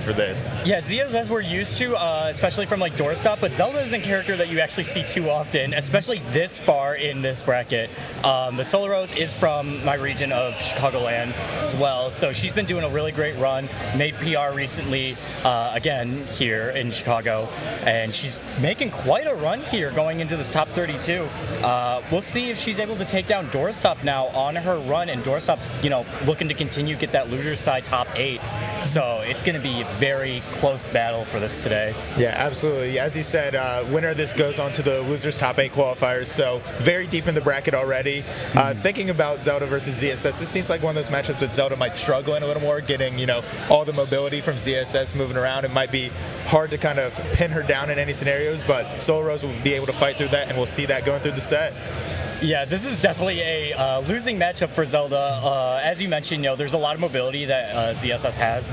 for this. Yeah, Zia's as we're used to, especially from like Doorstop, but Zelda isn't a character that you actually see too often, especially this far in this bracket. But Solarose is from my region of Chicagoland as well, so she's been doing a really great run, made PR recently, again, here in Chicago, and she's making quite a run here going into this top 32. We'll see if she's able to take down Doorstop now on her run, and Doorstop's, looking to continue get that loser's side top 8. So it's going to be a very close battle for this today. Yeah, absolutely. As you said, winner of this goes on to the losers top 8 qualifiers, so very deep in the bracket already. Thinking about Zelda versus ZSS, this seems like one of those matchups that Zelda might struggle in a little more, getting, all the mobility from ZSS moving around. It might be hard to kind of pin her down in any scenarios, but Solarose will be able to fight through that, and we'll see that going through the set. Yeah, this is definitely a losing matchup for Zelda. As you mentioned, there's a lot of mobility that ZSS has.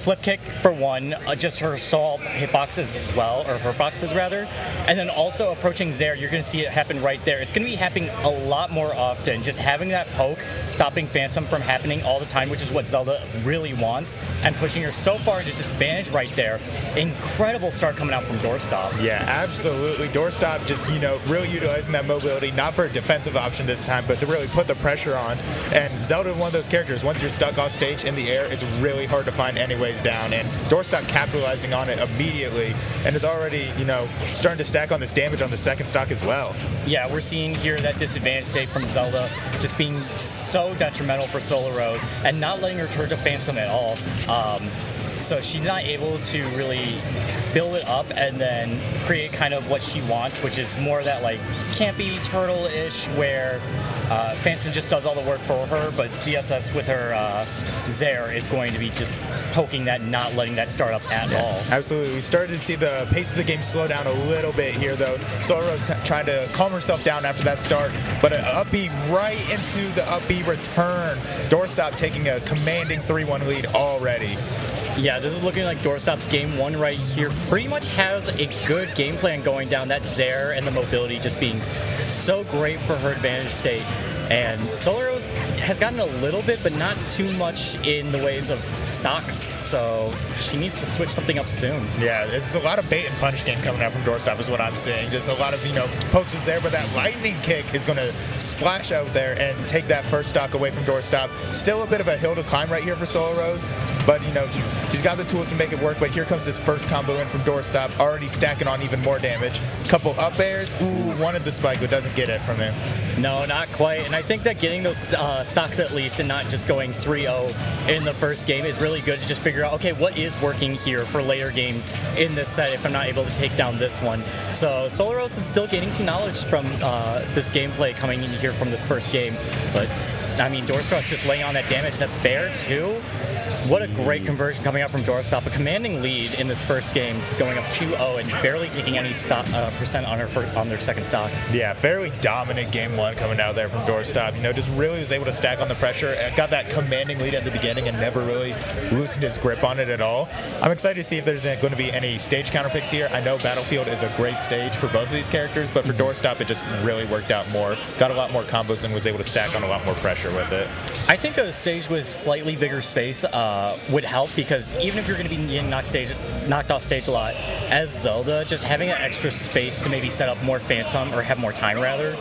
Flip kick for one, just her assault hitboxes as well, or hurtboxes rather. And then also approaching Zaire, you're going to see it happen right there. It's going to be happening a lot more often. Just having that poke, stopping Phantom from happening all the time, which is what Zelda really wants, and pushing her so far into disadvantage right there. Incredible start coming out from Doorstop. Yeah, absolutely. Doorstop just, really utilizing that mobility, not for a defensive option this time, but to really put the pressure on. And Zelda is one of those characters, once you're stuck off stage in the air, it's really hard to find any ways down. And Doorstop capitalizing on it immediately, and is already, starting to stack on this damage on the second stock as well. Yeah, we're seeing here that disadvantage state from Zelda just being so detrimental for Solarose and not letting her turn to Phantom at all. So she's not able to really build it up and then create kind of what she wants, which is more that like campy turtle-ish where Phantom just does all the work for her, but ZSS with her Zaire is going to be just poking that, not letting that start up at all. Absolutely. We started to see the pace of the game slow down a little bit here, though. Solarose trying to calm herself down after that start, but an up B right into the up B return. Doorstop taking a commanding 3-1 lead already. Yeah, this is looking like Doorstop's game one right here. Pretty much has a good game plan going down. That Zaire and the mobility just being so great for her advantage state. And Solarose has gotten a little bit, but not too much in the ways of stocks. So she needs to switch something up soon. Yeah, it's a lot of bait and punch game coming out from Doorstop is what I'm seeing. Just a lot of, pokes was there, but that lightning kick is going to splash out there and take that first stock away from Doorstop. Still a bit of a hill to climb right here for Solarose, but, she's got the tools to make it work. But here comes this first combo in from Doorstop, already stacking on even more damage. Couple up airs. Ooh, wanted the spike, but doesn't get it from him. No, not quite. And I think that getting those stocks at least and not just going 3-0 in the first game is really good to just figure out, okay, what is working here for later games in this set if I'm not able to take down this one. So Solarose is still gaining some knowledge from this gameplay coming in here from this first game. But, Doorstop's just laying on that damage. That bear, too. What a great conversion coming out from Doorstop. A commanding lead in this first game, going up 2-0 and barely taking any percent on their second stock. Yeah, fairly dominant game one coming out there from Doorstop. Just really was able to stack on the pressure. Got that commanding lead at the beginning and never really loosened his grip on it at all. I'm excited to see if there's going to be any stage counterpicks here. I know Battlefield is a great stage for both of these characters, but for Doorstop, it just really worked out more. Got a lot more combos and was able to stack on a lot more pressure with it. I think a stage with slightly bigger space would help, because even if you're going to be getting knocked off stage a lot, as Zelda, just having that extra space to maybe set up more Phantom, or have more time rather,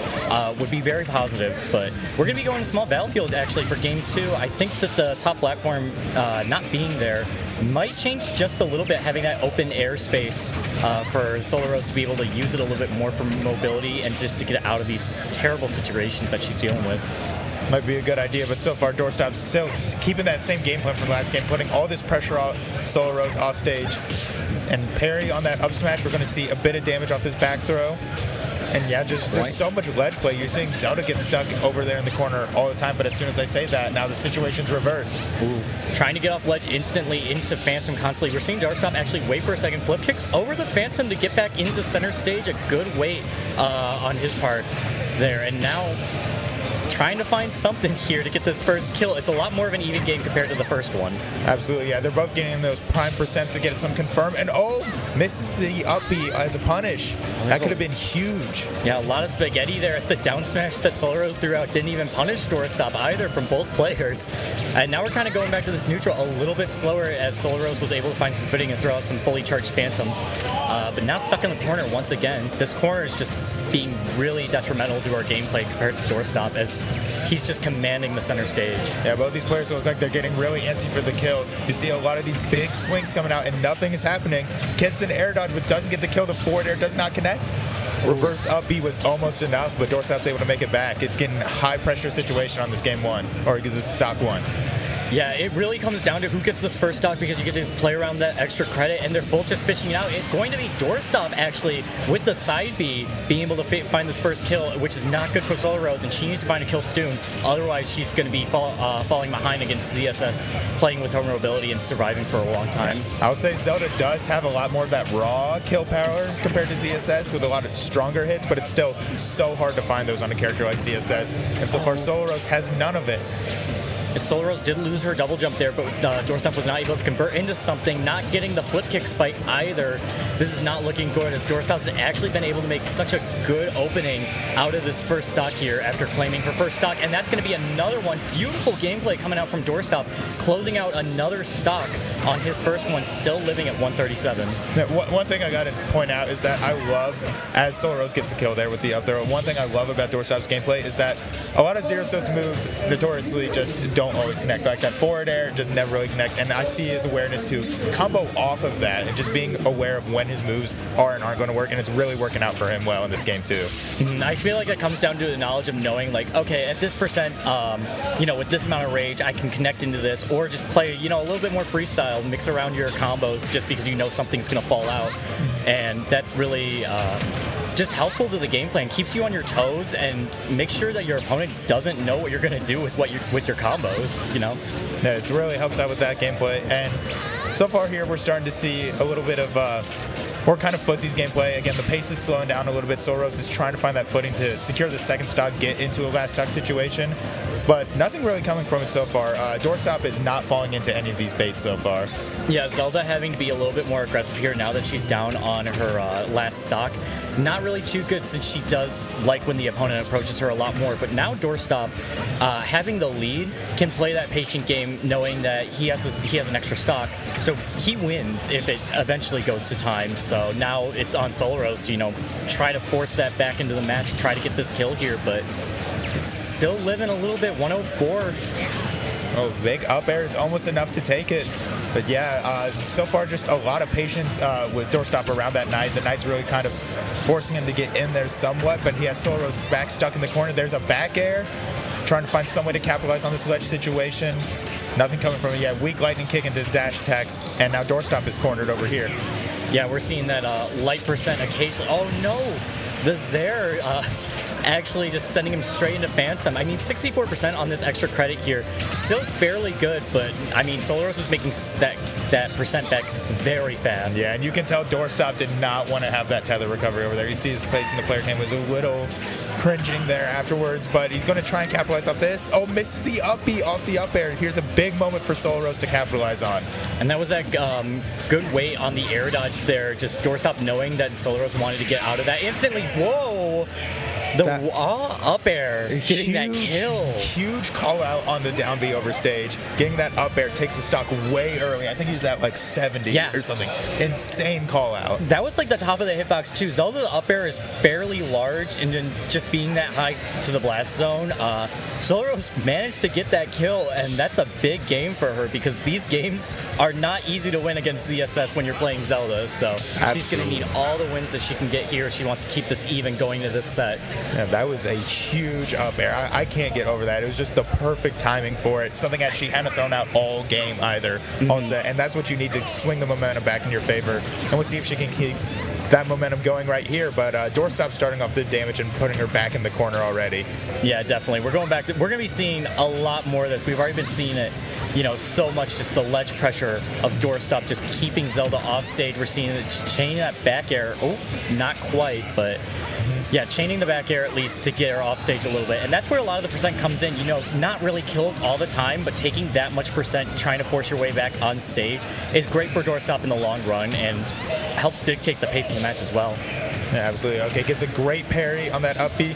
would be very positive. But we're going to be going to small Battlefield actually for game 2. I think that the top platform not being there might change just a little bit, having that open air space for Solarose to be able to use it a little bit more for mobility and just to get out of these terrible situations that she's dealing with. Might be a good idea, but so far Doorstop's still keeping that same game plan from last game, putting all this pressure on Solarose off stage. And parry on that up smash, we're going to see a bit of damage off this back throw. And yeah, just there's so much ledge play. You're seeing Zelda get stuck over there in the corner all the time, but as soon as I say that, now the situation's reversed. Ooh. Trying to get off ledge instantly into Phantom constantly. We're seeing Doorstop actually wait for a second. Flip kicks over the Phantom to get back into center stage. A good wait on his part there. And now trying to find something here to get this first kill. It's a lot more of an even game compared to the first one. Absolutely, yeah. They're both getting those prime percents to get some confirm. And misses the up B as a punish. That could have been huge. Yeah, a lot of spaghetti there. The down smash that Solarose threw out didn't even punish Doorstop either from both players. And now we're kind of going back to this neutral a little bit slower as Solarose was able to find some footing and throw out some fully charged phantoms. But now stuck in the corner once again. This corner is just being really detrimental to our gameplay compared to Doorstop as he's just commanding the center stage. Yeah, both these players look like they're getting really antsy for the kill. You see a lot of these big swings coming out and nothing is happening. Gets an air dodge but doesn't get the kill. The forward air does not connect. Reverse up B was almost enough, but Doorstop's able to make it back. It's getting a high pressure situation on this game one, or this stock one. Yeah, it really comes down to who gets this first stock because you get to play around that extra credit, and they're both just fishing it out. It's going to be Doorstop, actually, with the side B, being able to find this first kill, which is not good for Solarose, and she needs to find a kill soon. Otherwise, she's going to be falling behind against ZSS, playing with her mobility and surviving for a long time. I would say Zelda does have a lot more of that raw kill power compared to ZSS with a lot of stronger hits, but it's still so hard to find those on a character like ZSS. And so far, Solarose has none of it. Solarose did lose her double jump there, but Doorstop was not able to convert into something, not getting the flip kick spike either. This is not looking good as Doorstop's actually been able to make such a good opening out of this first stock here after claiming her first stock, and that's going to be another one. Beautiful gameplay coming out from Doorstop, closing out another stock on his first one, still living at 137. Now, one thing I got to point out is that I love, as Solarose gets the kill there with the up throw, one thing I love about Doorstop's gameplay is that a lot of Zero Suit's moves notoriously just don't always connect. Like that forward air just never really connects, and I see his awareness to combo off of that and just being aware of when his moves are and aren't going to work, and it's really working out for him well in this game too. I feel like it comes down to the knowledge of knowing, like, okay, at this percent, with this amount of rage, I can connect into this, or just play, a little bit more freestyle, mix around your combos just because you know something's going to fall out, and that's really just helpful to the gameplay and keeps you on your toes and makes sure that your opponent doesn't know what you're going to do with your combos, Yeah, it really helps out with that gameplay. And so far here, we're starting to see a little bit of more kind of Footsy's gameplay. Again, the pace is slowing down a little bit. Solarose is trying to find that footing to secure the second stock, get into a last stock situation, but nothing really coming from it so far. Doorstop is not falling into any of these baits so far. Yeah, Zelda having to be a little bit more aggressive here now that she's down on her last stock. Not really too good since she does like when the opponent approaches her a lot more, but now Doorstop, having the lead, can play that patient game knowing that he has an extra stock, so he wins if it eventually goes to time. So now it's on Solarose to, try to force that back into the match, try to get this kill here, but it's still living a little bit, 104. Oh, big up air is almost enough to take it. But yeah, so far just a lot of patience with Doorstop around that Knight. The Knight's really kind of forcing him to get in there somewhat, but he has Solarose back stuck in the corner. There's a back air, trying to find some way to capitalize on this ledge situation. Nothing coming from it yet. Weak lightning kick into his dash attacks, and now Doorstop is cornered over here. Yeah, we're seeing that light percent occasionally. Oh no, the Zair actually just sending him straight into Phantom. I mean, 64% on this extra credit here. Still fairly good, but I mean, Solarose was making that percent back very fast. Yeah, and you can tell Doorstop did not want to have that tether recovery over there. You see his face in the player cam was a little cringing there afterwards, but he's going to try and capitalize off this. Oh, misses the up B off the up air. Here's a big moment for Solarose to capitalize on. And that was that good weight on the air dodge there. Just Doorstop knowing that Solarose wanted to get out of that instantly. Whoa! The up air, getting that kill. Huge call out on the down B over stage. Getting that up air takes the stock way early. I think he was at like 70 or something. Insane call out. That was like the top of the hitbox too. Zelda's up air is fairly large, and then just being that high to the blast zone, Solarose managed to get that kill, and that's a big game for her because these games are not easy to win against ZSS when you're playing Zelda. So she's going to need all the wins that she can get here if she wants to keep this even going into this set. Yeah, that was a huge up air. I can't get over that. It was just the perfect timing for it. Something that she hadn't thrown out all game either. Also, and that's what you need to swing the momentum back in your favor. And we'll see if she can keep that momentum going right here. But Doorstop starting off the damage and putting her back in the corner already. Yeah, definitely. We're going back. We're going to be seeing a lot more of this. We've already been seeing it. So much just the ledge pressure of Doorstop just keeping Zelda off stage. We're seeing it chain that back air. Oh, not quite, but Yeah, chaining the back air at least to get her off stage a little bit. And that's where a lot of the percent comes in. You know, not really kills all the time, but taking that much percent, trying to force your way back on stage is great for Doorstop in the long run and helps dictate the pace of the match as well. Yeah, absolutely. Okay, gets a great parry on that up B.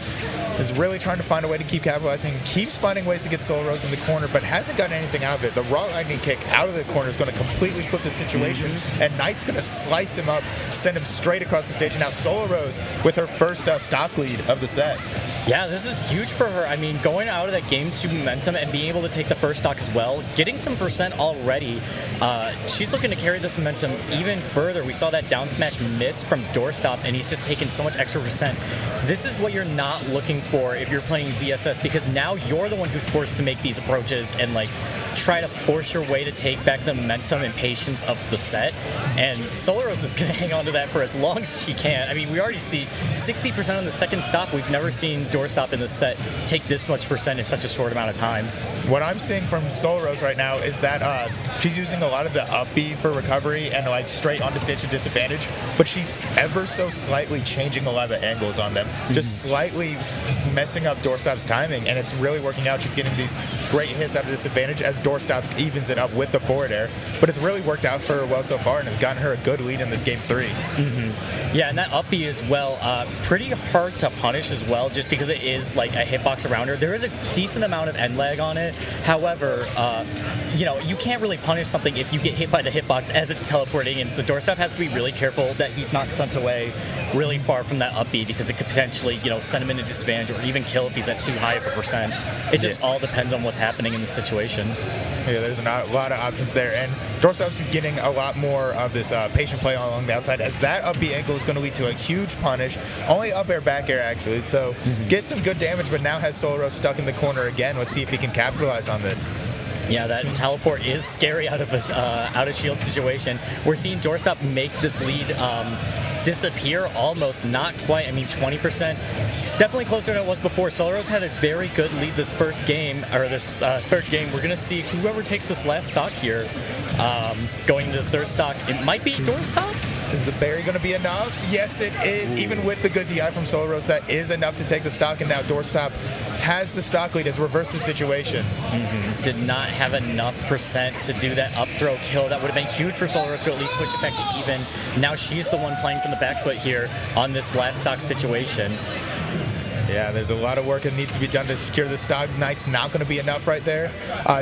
Is really trying to find a way to keep capitalizing, keeps finding ways to get Solarose in the corner, but hasn't gotten anything out of it. The raw lightning kick out of the corner is going to completely flip the situation, and Knight's going to slice him up, send him straight across the stage, and now Solarose with her first stock lead of the set. Yeah, this is huge for her. I mean, going out of that game 2 momentum and being able to take the first stock as well, getting some percent already, she's looking to carry this momentum even further. We saw that down smash miss from Doorstop, and he's just taken so much extra percent. This is what you're not looking for if you're playing ZSS, because now you're the one who's forced to make these approaches and like try to force your way to take back the momentum and patience of the set. And Solarose is going to hang on to that for as long as she can. I mean, we already see 60% on the second stop. We've never seen Doorstop in the set take this much percent in such a short amount of time. What I'm seeing from Solarose right now is that she's using a lot of the up B for recovery and like straight onto stage to disadvantage, but she's ever so slightly changing a lot of the angles on them, just slightly messing up Doorstop's timing, and it's really working out. She's getting these great hits out of disadvantage as Doorstop evens it up with the forward air, but it's really worked out for her well so far and has gotten her a good lead in this game 3. Yeah, and that up B as well, pretty hard to punish as well, just because it is like a hitbox around her. There is a decent amount of end lag on it. However, you know, you can't really punish something if you get hit by the hitbox as it's teleporting, and so Doorstop has to be really careful that he's not sent away really far from that up B, because it could potentially, you know, send him into disadvantage or even kill if he's at too high of a percent. It just all depends on what's happening in the situation. Yeah, there's a lot of options there, and Doorstop's getting a lot more of this patient play along the outside, as that up B ankle is going to lead to a huge punish. Only up air, back air actually, so gets some good damage, but now has Solarose stuck in the corner again. Let's see if he can capitalize on this. Yeah, that teleport is scary out of a out of shield situation. We're seeing Doorstop make this lead disappear almost, not quite. I mean, 20%. It's definitely closer than it was before. Solarose had a very good lead this first game, or this third game. We're going to see whoever takes this last stock here going into the third stock. It might be Doorstop. Is the berry going to be enough? Yes, it is. Even with the good DI from Solarose, that is enough to take the stock, and now Doorstop has the stock lead, has reversed the situation. Did not have enough percent to do that up throw kill. That would have been huge for Solarose to at least push it back to even. Now she's the one playing from the back foot here on this last stock situation. Yeah, there's a lot of work that needs to be done to secure the stock. Knight's not going to be enough right there.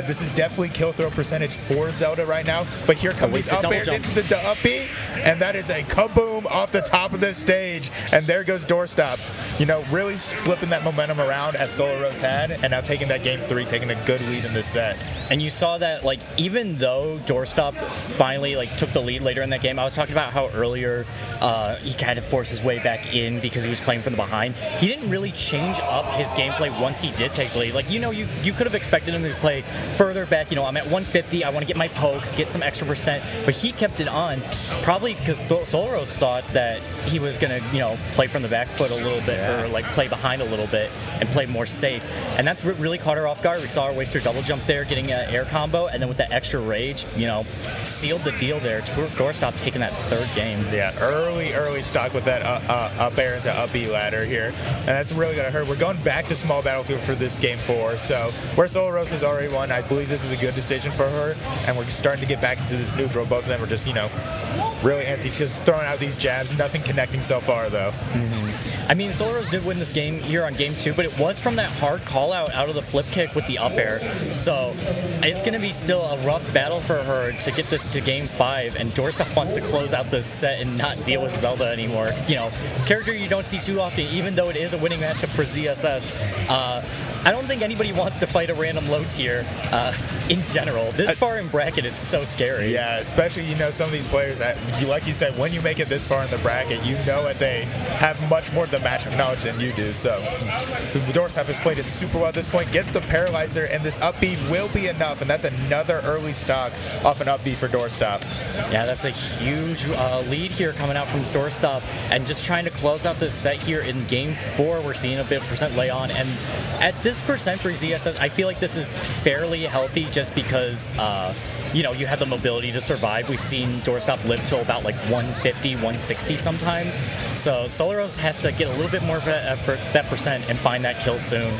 This is definitely kill throw percentage for Zelda right now. But here comes these up airs into the up B, and that is a kaboom off the top of the stage. And there goes Doorstop. You know, really flipping that momentum around as Solarose had, and now taking that game 3, taking a good lead in this set. And you saw that, like, even though Doorstop finally took the lead later in that game, I was talking about how earlier he kind of forced his way back in because he was playing from the behind. He didn't really change up his gameplay once he did take the lead. Like, you know, you could have expected him to play further back. You know, I'm at 150, I want to get my pokes, get some extra percent, but he kept it on, probably because Solarose thought that he was going to, you know, play from the back foot a little bit, or like play behind a little bit and play more safe. And that's what really caught her off guard. We saw her waste her double jump there, getting an air combo, and then with that extra rage, you know, sealed the deal there. Doorstop taking that third game. Yeah, early stock with that up air into up B ladder here, and that's really going to hurt. We're going back to small battlefield for this game 4, so where Solarose has already won, I believe this is a good decision for her, and we're starting to get back into this neutral. Both of them are just, you know, really antsy, just throwing out these jabs, nothing connecting so far though. I mean, Solarose did win this game here on game 2, but it was from that hard call out of the flip kick with the up air. So it's going to be still a rough battle for her to get this to game 5, and Doorstop wants to close out this set and not deal with Zelda anymore. You know, character you don't see too often, even though it is a winning matchup for ZSS. I don't think anybody wants to fight a random low tier in general. This far in bracket is so scary. Yeah, especially, you know, some of these players, like you said, when you make it this far in the bracket, you know that they have much more of the matchup knowledge than you do. So Doorstop has played it super well at this point, gets the paralyzer, and this up B will be enough, and that's another early stock off an up B for Doorstop. Yeah, that's a huge lead here coming out from Doorstop, and just trying to close out this set here in game 4. We're seeing a bit of percent lay on, and at this percent for ZSS, I feel like this is fairly healthy just because, you know, you have the mobility to survive. We've seen Doorstop live to about like 150, 160 sometimes. So Solarose has to get a little bit more of that percent and find that kill soon.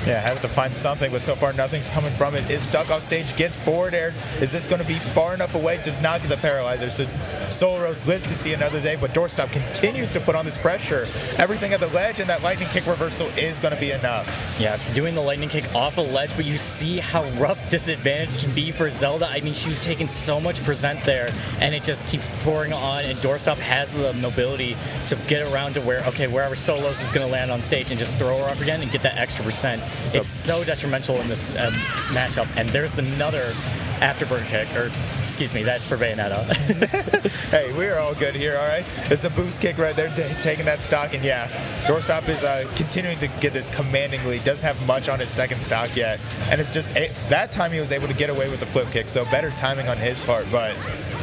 Yeah, has to find something, but so far nothing's coming from it. Is stuck off stage, gets forward air. Is this going to be far enough away? Does not get the paralyzer. So Solarose lives to see another day, but Doorstop continues to put on this pressure. Everything at the ledge, and that lightning kick reversal is going to be enough. Yeah, doing the lightning kick off the ledge, but you see how rough disadvantage can be for Zelda. I mean, she was taking so much percent there, and it just keeps pouring on, and Doorstop has the mobility to get around to where, okay, wherever Solarose is going to land on stage and just throw her up again and get that extra percent. It's so detrimental in this matchup, and there's another Afterburner kick, or excuse me, that's for Bayonetta. Hey, we're all good here, all right? It's a boost kick right there, taking that stock, and yeah, Doorstop is continuing to get this commandingly. Doesn't have much on his second stock yet, and it's just that time he was able to get away with the flip kick, so better timing on his part, but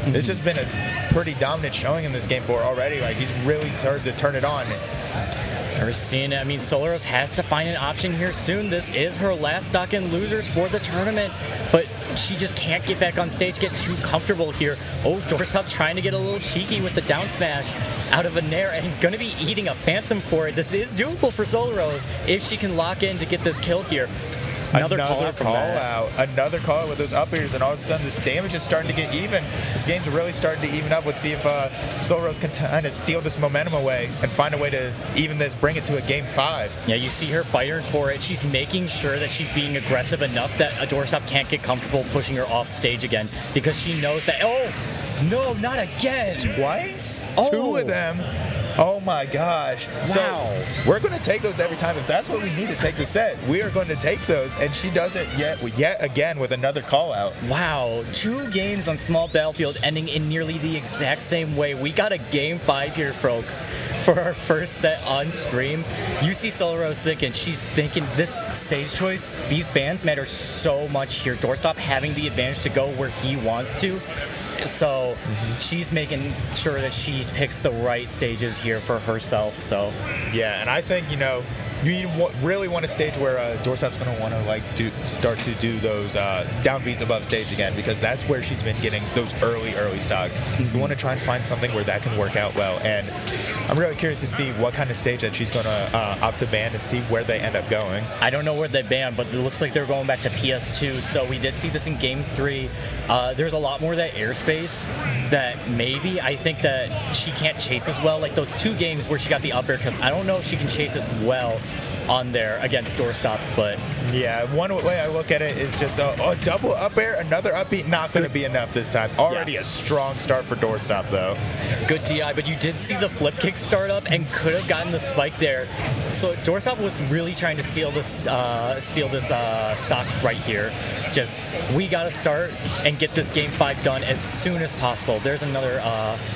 it's just been a pretty dominant showing in this game for already. Like, he's really started to turn it on. We're seeing it. I mean, Solarose has to find an option here soon. This is her last stock in losers for the tournament, but she just can't get back on stage, get too comfortable here. Oh, Doorstop trying to get a little cheeky with the down smash out of a nair and going to be eating a phantom for it. This is doable for Solarose if she can lock in to get this kill here. Another call out. Another call out with those up airs, and all of a sudden this damage is starting to get even. This game's really starting to even up. Let's see if Solarose can kind of steal this momentum away and find a way to even this, bring it to a game 5. Yeah, you see her fighting for it. She's making sure that she's being aggressive enough that a Doorstop can't get comfortable pushing her off stage again, because she knows that, oh, no, not again. Twice? Oh. 2 of them. Oh my gosh. Wow. So we're going to take those every time. If that's what we need to take the set, we are going to take those. And she does it yet again with another call out. Wow. 2 games on small battlefield ending in nearly the exact same way. We got a game 5 here, folks, for our first set on stream. You see Solarose she's thinking this stage choice, these bans matter so much here. Doorstop having the advantage to go where he wants to. So she's making sure that she picks the right stages here for herself. So yeah, and I think, you know, you really want a stage where Doorstop's going to want to start to do those downbeats above stage again, because that's where she's been getting those early stocks. You want to try and find something where that can work out well, and I'm really curious to see what kind of stage that she's going to opt to ban and see where they end up going. I don't know where they banned, but it looks like they're going back to PS2. So we did see this in Game 3. There's a lot more of that airspace that maybe I think that she can't chase as well. Like those 2 games where she got the up air, because I don't know if she can chase as well on there against Doorstops, but yeah, one way I look at it is just a double up air, another upbeat, not going to be enough this time. Already a strong start for Doorstop though. Good DI, but you did see the flip kick start up and could have gotten the spike there. So Doorstop was really trying to steal this stock right here. Just, we got to start and get this game 5 done as soon as possible. There's another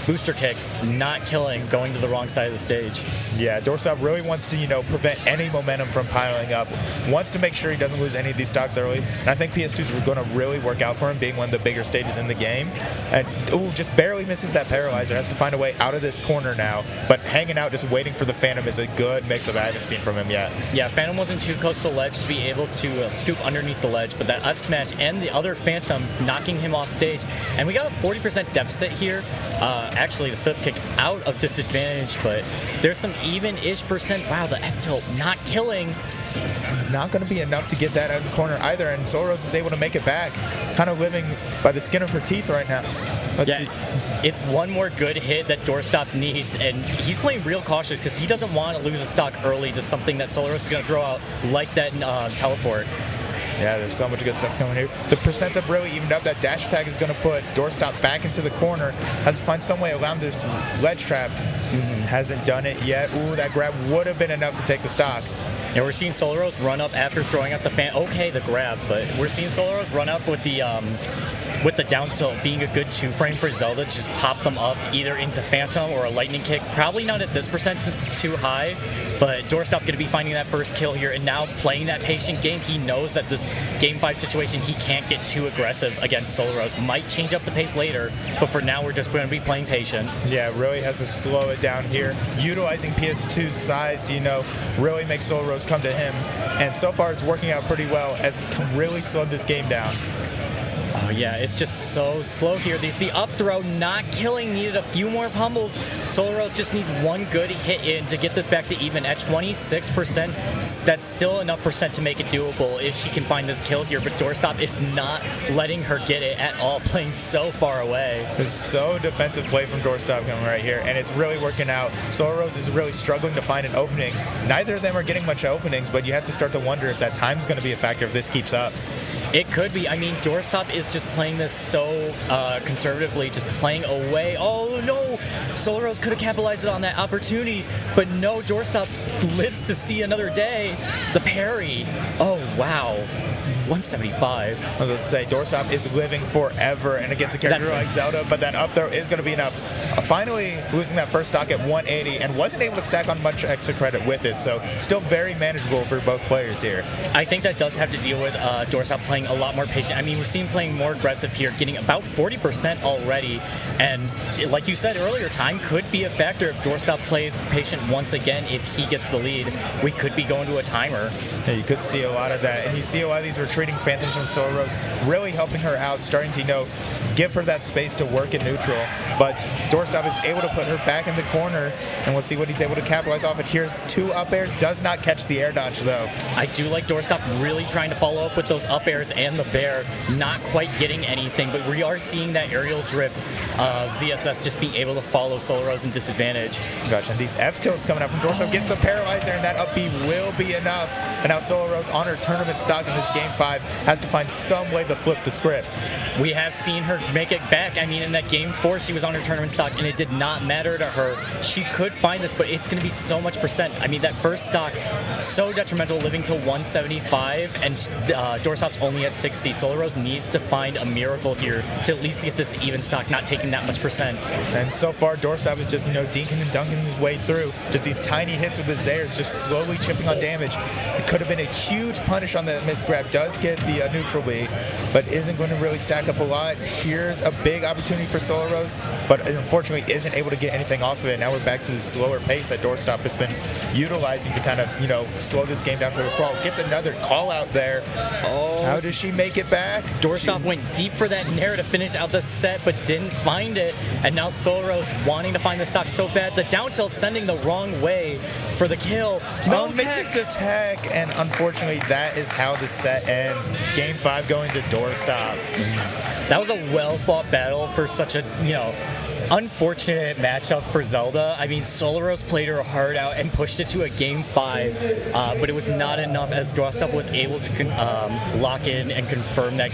booster kick, not killing, going to the wrong side of the stage. Yeah, Doorstop really wants to, you know, prevent any momentum from piling up. Wants to make sure he doesn't lose any of these stocks early. And I think PS2 is going to really work out for him, being one of the bigger stages in the game. And just barely misses that paralyzer. Has to find a way out of this corner now. But hanging out, just waiting for the Phantom is a good mix of I haven't seen from him yet. Yeah, Phantom wasn't too close to the ledge to be able to scoop underneath the ledge, but that up smash and the other Phantom knocking him off stage. And we got a 40% deficit here. Actually, the flip kick out of disadvantage, but there's some even-ish percent. Wow, the F-tilt not killing. Not going to be enough to get that out of the corner either, and Solarose is able to make it back. Kind of living by the skin of her teeth right now. Let's see. It's one more good hit that Doorstop needs, and he's playing real cautious because he doesn't want to lose a stock early to something that Solarose is going to throw out, like that teleport. Yeah, there's so much good stuff coming here. The percents have really evened up. That dash attack is going to put Doorstop back into the corner. Has to find some way around this ledge trap. Hasn't done it yet. Ooh, that grab would have been enough to take the stock. And we're seeing Solarose run up after throwing out the fan. Okay, the grab, but we're seeing Solarose run up with the with the down tilt being a good 2-frame for Zelda, just pop them up either into Phantom or a lightning kick. Probably not at this percent since it's too high, but Doorstop going to be finding that first kill here and now playing that patient game. He knows that this game 5 situation, he can't get too aggressive against Solarose. Might change up the pace later, but for now we're just going to be playing patient. Yeah, really has to slow it down here, utilizing PS2's size to, really make Solarose come to him. And so far it's working out pretty well as it's really slowed this game down. Oh yeah, it's just so slow here. The up throw not killing, needed a few more pummels. Solarose just needs one good hit in to get this back to even at 26%. That's still enough percent to make it doable if she can find this kill here, but Doorstop is not letting her get it at all, playing so far away. It's so defensive play from Doorstop coming right here, and it's really working out. Solarose is really struggling to find an opening. Neither of them are getting much openings, but you have to start to wonder if that time's going to be a factor if this keeps up. It could be. I mean, Doorstop is just playing this so conservatively, just playing away. Oh no! Solarose could have capitalized on that opportunity, but no, Doorstop lives to see another day. The parry. Oh wow. 175. I was going to say, Doorstop is living forever and against a character like Zelda, but that up throw is going to be enough. Finally losing that first stock at 180 and wasn't able to stack on much extra credit with it, so still very manageable for both players here. I think that does have to deal with Doorstop playing a lot more patient. I mean, we're seeing playing more aggressive here, getting about 40% already, and like you said earlier, time could be a factor if Doorstop plays patient once again. If he gets the lead, we could be going to a timer. Yeah, you could see a lot of that, and you see a lot of these retreating phantoms from Solarose really helping her out, starting to, give her that space to work in neutral. But Doorstop is able to put her back in the corner, and we'll see what he's able to capitalize off it. Here's 2 up airs, does not catch the air dodge though. I do like Doorstop really trying to follow up with those up airs and the bear, not quite getting anything, but we are seeing that aerial drift of ZSS just being able to follow Solarose in disadvantage. Gosh, and these F tilts coming out from Doorstop gets the paralyzer, and that up B will be enough. And now Solarose on her tournament stock in this game 5 has to find some way to flip the script. We have seen her make it back. I mean, in that game 4, she was on her tournament stock, and it did not matter to her. She could find this, but it's going to be so much percent. I mean, that first stock, so detrimental, living to 175, and Doorstop's only at 60. Solarose needs to find a miracle here to at least get this even stock, not taking that much percent. And so far, Doorstop is just, dinking and dunking his way through. Just these tiny hits with his airs, just slowly chipping on damage. It could have been a huge punish on that miss grab. Does get the neutral B, but isn't going to really stack up a lot. Here's a big opportunity for Solarose, but unfortunately isn't able to get anything off of it. Now we're back to the slower pace that Doorstop has been utilizing to kind of, slow this game down to a crawl. Gets another call out there. Oh, how does she make it back? Doorstop went deep for that nair to finish out the set, but didn't find it. And now Solarose wanting to find the stock so bad. The down tilt sending the wrong way for the kill. No misses the tech, and unfortunately that is how the set ends. Game 5 going to Doorstop. That was a well-fought battle for such a, unfortunate matchup for Zelda. I mean, Solarose played her hard out and pushed it to a game 5, but it was not enough as Doorstop was able to lock in and confirm that